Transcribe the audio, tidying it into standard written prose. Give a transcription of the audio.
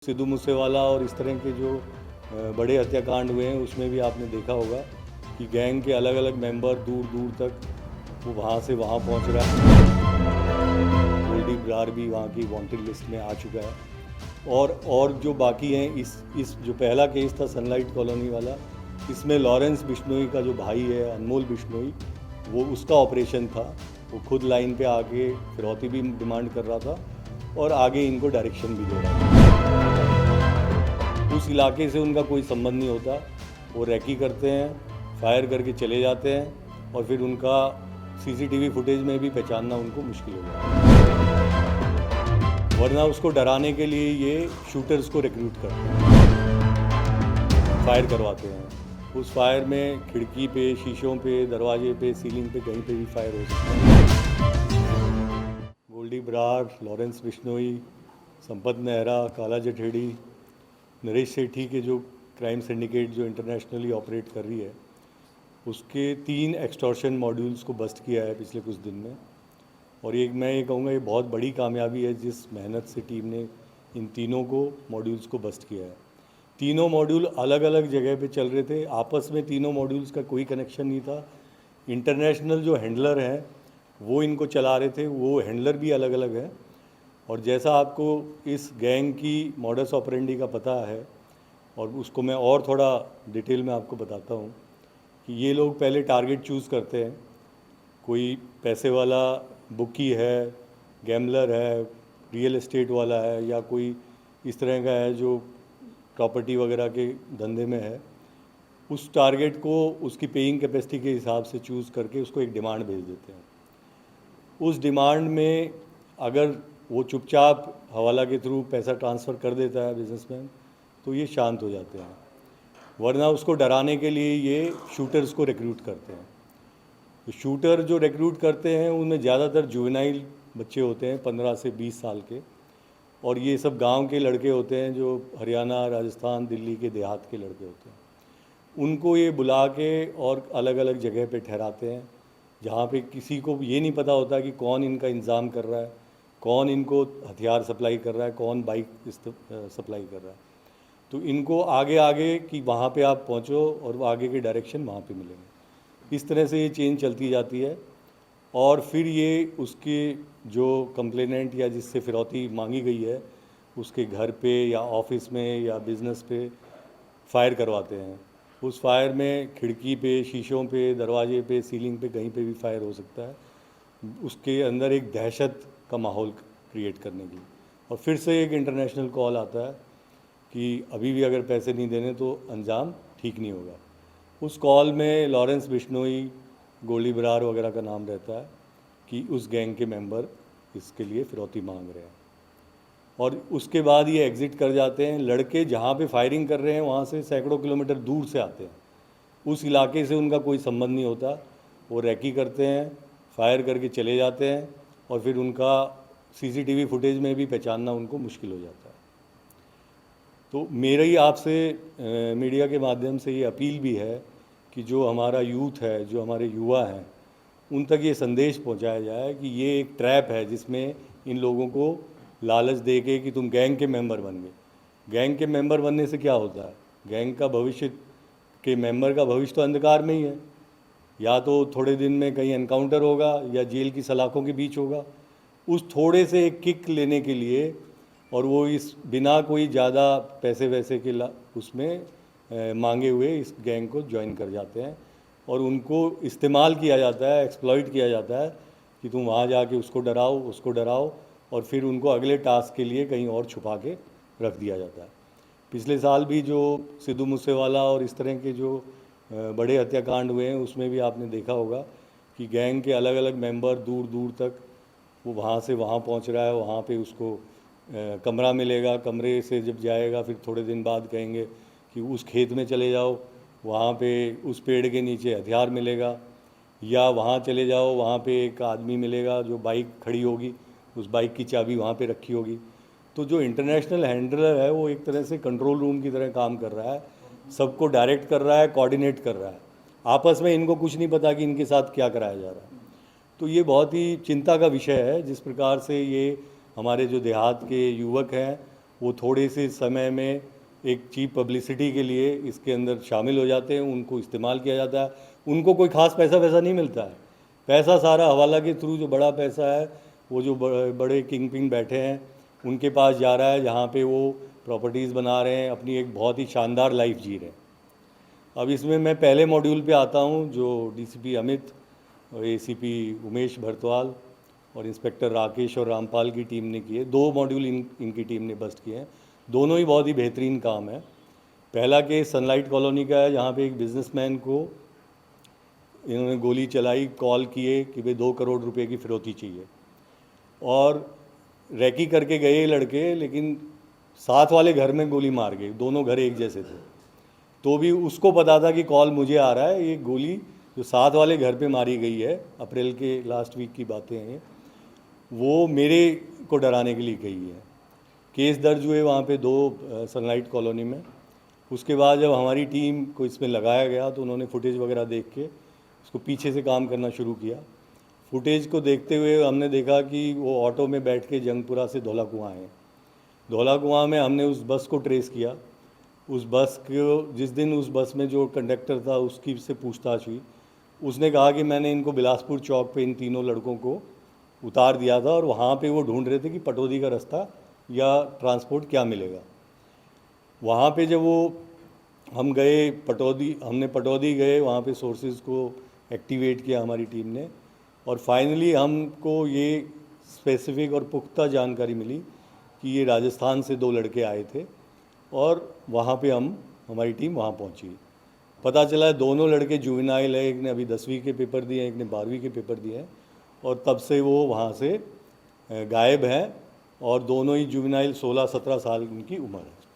सिद्धू मूसेवाला और इस तरह के जो बड़े हत्याकांड हुए हैं उसमें भी आपने देखा होगा कि गैंग के अलग अलग मेंबर दूर दूर तक वो वहाँ से वहाँ पहुँच रहा है। गोल्डी ब्रार भी वहाँ की वांटेड लिस्ट में आ चुका है और जो बाकी हैं इस जो पहला केस था सनलाइट कॉलोनी वाला, इसमें लॉरेंस बिश्नोई का जो भाई है अनमोल बिश्नोई, वो उसका ऑपरेशन था। वो खुद लाइन पे आके फिरौती भी डिमांड कर रहा था और आगे इनको डायरेक्शन भी दे रहा था। उस इलाके से उनका कोई संबंध नहीं होता। वो रैकी करते हैं, फायर करके चले जाते हैं और फिर उनका सीसीटीवी फुटेज में भी पहचानना उनको मुश्किल हो जाता है। वरना उसको डराने के लिए ये शूटर्स को रिक्रूट करते हैं, फायर करवाते हैं। उस फायर में खिड़की पे, शीशों पे, दरवाजे पे, सीलिंग पे, कहीं पे भी फायर हो सकता है। गोल्डी ब्रार, लॉरेंस बिश्नोई, संपत नेहरा, काला जठेड़ी, नरेश सेठी के जो क्राइम सिंडिकेट जो इंटरनेशनली ऑपरेट कर रही है, उसके 3 एक्सटॉर्शन मॉड्यूल्स को बस्ट किया है पिछले कुछ दिन में। और मैं ये कहूँगा ये बहुत बड़ी कामयाबी है जिस मेहनत से टीम ने इन तीनों मॉड्यूल्स को बस्ट किया है। तीनों मॉड्यूल अलग अलग जगह पे चल रहे थे, आपस में तीनों मॉड्यूल्स का कोई कनेक्शन नहीं था। इंटरनेशनल जो हैंडलर हैं वो इनको चला रहे थे, वो हैंडलर भी अलग अलग हैं। और जैसा आपको इस गैंग की मॉडस ऑपरेंडी का पता है, और उसको मैं और थोड़ा डिटेल में आपको बताता हूँ कि ये लोग पहले टारगेट चूज़ करते हैं। कोई पैसे वाला बुकी है, गैमलर है, रियल एस्टेट वाला है, या कोई इस तरह का है जो प्रॉपर्टी वगैरह के धंधे में है। उस टारगेट को उसकी पेइंग कैपेसिटी के हिसाब से चूज़ करके उसको एक डिमांड भेज देते हैं। उस डिमांड में अगर वो चुपचाप हवाला के थ्रू पैसा ट्रांसफ़र कर देता है बिजनेसमैन, तो ये शांत हो जाते हैं। वरना उसको डराने के लिए ये शूटर्स को रिक्रूट करते हैं। तो शूटर जो रिक्रूट करते हैं उनमें ज़्यादातर जुवेनाइल बच्चे होते हैं, 15 से 20 साल के, और ये सब गांव के लड़के होते हैं जो हरियाणा, राजस्थान, दिल्ली के देहात के लड़के होते हैं। उनको ये बुला के और अलग अलग जगह पे ठहराते हैं जहाँ पे किसी को ये नहीं पता होता कि कौन इनका इंतज़ाम कर रहा है, कौन इनको हथियार सप्लाई कर रहा है, कौन बाइक सप्लाई कर रहा है। तो इनको आगे आगे कि वहाँ पे आप पहुँचो और वो आगे के डायरेक्शन वहाँ पे मिलेंगे। इस तरह से ये चेन चलती जाती है और फिर ये उसके जो कंप्लेनेंट या जिससे फिरौती मांगी गई है उसके घर पे या ऑफिस में या बिज़नेस पे फायर करवाते हैं। उस फायर में खिड़की पे, शीशों पे, दरवाजे पे, सीलिंग पे, कहीं पे भी फायर हो सकता है, उसके अंदर एक दहशत का माहौल क्रिएट करने की। और फिर से एक इंटरनेशनल कॉल आता है कि अभी भी अगर पैसे नहीं देने तो अंजाम ठीक नहीं होगा। उस कॉल में लॉरेंस बिश्नोई, गोल्डी ब्रार वगैरह का नाम रहता है कि उस गैंग के मेंबर इसके लिए फिरौती मांग रहे हैं। और उसके बाद ये एग्ज़िट कर जाते हैं। लड़के जहाँ पे फायरिंग कर रहे हैं वहाँ से सैकड़ों किलोमीटर दूर से आते हैं। उस इलाके से उनका कोई संबंध नहीं होता। वो रैकी करते हैं, फायर करके चले जाते हैं और फिर उनका सीसीटीवी फुटेज में भी पहचानना उनको मुश्किल हो जाता है। तो मेरी आपसे मीडिया के माध्यम से ये अपील भी है कि जो हमारा यूथ है, जो हमारे युवा हैं, उन तक ये संदेश पहुंचाया जाए कि ये एक ट्रैप है जिसमें इन लोगों को लालच दे के कि तुम गैंग के मेंबर बन गए। गैंग के मेंबर बनने से क्या होता है? गैंग का भविष्य के मेंबर का भविष्य तो अंधकार में ही है। या तो थोड़े दिन में कहीं एनकाउंटर होगा या जेल की सलाखों के बीच होगा। उस थोड़े से एक किक लेने के लिए, और वो इस बिना कोई ज़्यादा पैसे वैसे के उसमें मांगे हुए इस गैंग को ज्वाइन कर जाते हैं और उनको इस्तेमाल किया जाता है, एक्सप्लॉइट किया जाता है कि तुम वहाँ जाके उसको डराओ, उसको डराओ, और फिर उनको अगले टास्क के लिए कहीं और छुपा के रख दिया जाता है। पिछले साल भी जो सिद्धू मूसेवाला और इस तरह के जो बड़े हत्याकांड हुए हैं उसमें भी आपने देखा होगा कि गैंग के अलग अलग मेंबर दूर दूर तक वो वहाँ से वहाँ पहुँच रहा है। वहाँ पे उसको कमरा मिलेगा, कमरे से जब जाएगा फिर थोड़े दिन बाद कहेंगे कि उस खेत में चले जाओ, वहाँ पे उस पेड़ के नीचे हथियार मिलेगा, या वहाँ चले जाओ, वहाँ पे एक आदमी मिलेगा जो बाइक खड़ी होगी, उस बाइक की चाबी वहाँ पे रखी होगी। तो जो इंटरनेशनल हैंडलर है वो एक तरह से कंट्रोल रूम की तरह काम कर रहा है, सबको डायरेक्ट कर रहा है, कोऑर्डिनेट कर रहा है। आपस में इनको कुछ नहीं पता कि इनके साथ क्या कराया जा रहा है। तो ये बहुत ही चिंता का विषय है जिस प्रकार से ये हमारे जो देहात के युवक हैं वो थोड़े से समय में एक चीप पब्लिसिटी के लिए इसके अंदर शामिल हो जाते हैं, उनको इस्तेमाल किया जाता है। उनको कोई ख़ास पैसा वैसा नहीं मिलता है, पैसा सारा हवाला के थ्रू जो बड़ा पैसा है वो जो बड़े किंग पिन बैठे हैं उनके पास जा रहा है, जहाँ पे वो प्रॉपर्टीज़ बना रहे हैं, अपनी एक बहुत ही शानदार लाइफ जी रहे हैं। अब इसमें मैं पहले मॉड्यूल पे आता हूँ जो डीसीपी अमित और एसीपी उमेश भरतवाल और इंस्पेक्टर राकेश और रामपाल की टीम ने किए। 2 मॉड्यूल इनकी टीम ने बस्ट किए हैं, दोनों ही बहुत ही बेहतरीन काम है। पहला केस सनलाइट कॉलोनी का है, जहाँ पे एक बिजनेसमैन को इन्होंने गोली चलाई, कॉल किए कि भाई 2 करोड़ रुपए की फिरौती चाहिए, और रैकी करके गए लड़के, लेकिन साथ वाले घर में गोली मार गए। दोनों घर एक जैसे थे, तो भी उसको पता था कि कॉल मुझे आ रहा है, ये गोली जो साथ वाले घर पे मारी गई है, अप्रैल के लास्ट वीक की बातें हैं, वो मेरे को डराने के लिए गई है। केस दर्ज हुए वहाँ पे 2 सनलाइट कॉलोनी में। उसके बाद जब हमारी टीम को इसमें लगाया गया तो उन्होंने फुटेज वगैरह देख के उसको पीछे से काम करना शुरू किया। फुटेज को देखते हुए हमने देखा कि वो ऑटो में बैठ के जंगपुरा से धौला कुआं आए। धौला कुआं में हमने उस बस को ट्रेस किया। उस बस को जिस दिन उस बस में जो कंडक्टर था उसकी से पूछताछ हुई, उसने कहा कि मैंने इनको बिलासपुर चौक पे इन तीनों लड़कों को उतार दिया था और वहाँ पे वो ढूंढ रहे थे कि पटौदी का रास्ता या ट्रांसपोर्ट क्या मिलेगा। वहाँ पे जब वो हम गए हमने पटौदी गए, वहाँ पे सोर्सेज को एक्टिवेट किया हमारी टीम ने, और फाइनली हमको ये स्पेसिफिक और पुख्ता जानकारी मिली कि ये राजस्थान से 2 लड़के आए थे, और वहाँ पे हमारी टीम वहाँ पहुँची। पता चला दोनों लड़के जुवेनाइल है, एक ने अभी 10वीं के पेपर दिए, एक ने 12वीं के पेपर दिए हैं, और तब से वो वहाँ से गायब हैं, और दोनों ही जुवेनाइल 16-17 साल उनकी उम्र है।